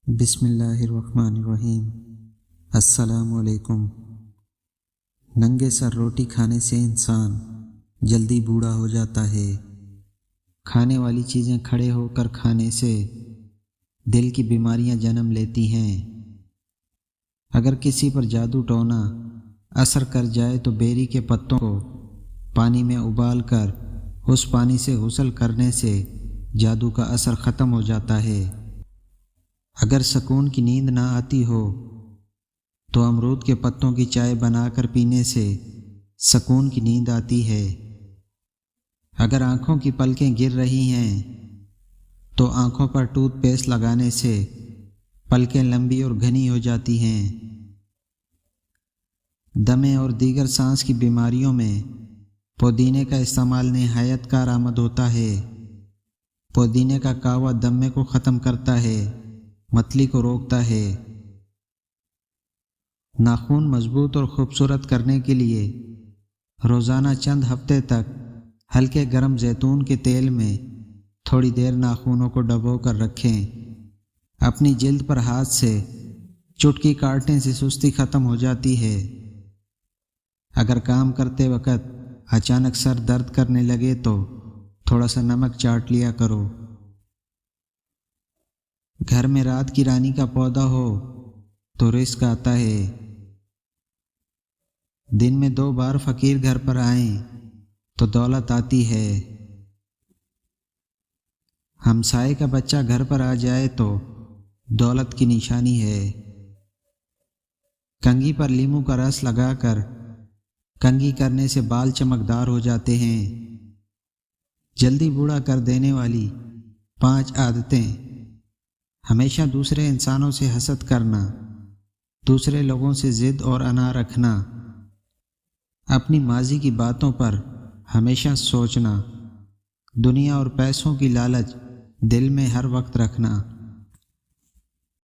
بسم اللہ الرحمن الرحیم۔ السلام علیکم۔ ننگے سر روٹی کھانے سے انسان جلدی بوڑھا ہو جاتا ہے۔ کھانے والی چیزیں کھڑے ہو کر کھانے سے دل کی بیماریاں جنم لیتی ہیں۔ اگر کسی پر جادو ٹونا اثر کر جائے تو بیری کے پتوں کو پانی میں ابال کر اس پانی سے غسل کرنے سے جادو کا اثر ختم ہو جاتا ہے۔ اگر سکون کی نیند نہ آتی ہو تو امرود کے پتوں کی چائے بنا کر پینے سے سکون کی نیند آتی ہے۔ اگر آنکھوں کی پلکیں گر رہی ہیں تو آنکھوں پر ٹوتھ پیسٹ لگانے سے پلکیں لمبی اور گھنی ہو جاتی ہیں۔ دمے اور دیگر سانس کی بیماریوں میں پودینے کا استعمال نہایت کارآمد ہوتا ہے۔ پودینے کا کہوا دمے کو ختم کرتا ہے، متلی کو روکتا ہے۔ ناخن مضبوط اور خوبصورت کرنے کے لیے روزانہ چند ہفتے تک ہلکے گرم زیتون کے تیل میں تھوڑی دیر ناخنوں کو ڈبو کر رکھیں۔ اپنی جلد پر ہاتھ سے چٹکی کاٹنے سے سستی ختم ہو جاتی ہے۔ اگر کام کرتے وقت اچانک سر درد کرنے لگے تو تھوڑا سا نمک چاٹ لیا کرو۔ گھر میں رات کی رانی کا پودا ہو تو رزق آتا ہے۔ دن میں 2 بار فقیر گھر پر آئیں تو دولت آتی ہے۔ ہمسائے کا بچہ گھر پر آ جائے تو دولت کی نشانی ہے۔ کنگھی پر لیموں کا رس لگا کر کنگھی کرنے سے بال چمکدار ہو جاتے ہیں۔ جلدی بوڑھا کر دینے والی 5 عادتیں۔ ہمیشہ دوسرے انسانوں سے حسد کرنا، دوسرے لوگوں سے ضد اور انا رکھنا، اپنی ماضی کی باتوں پر ہمیشہ سوچنا، دنیا اور پیسوں کی لالچ دل میں ہر وقت رکھنا۔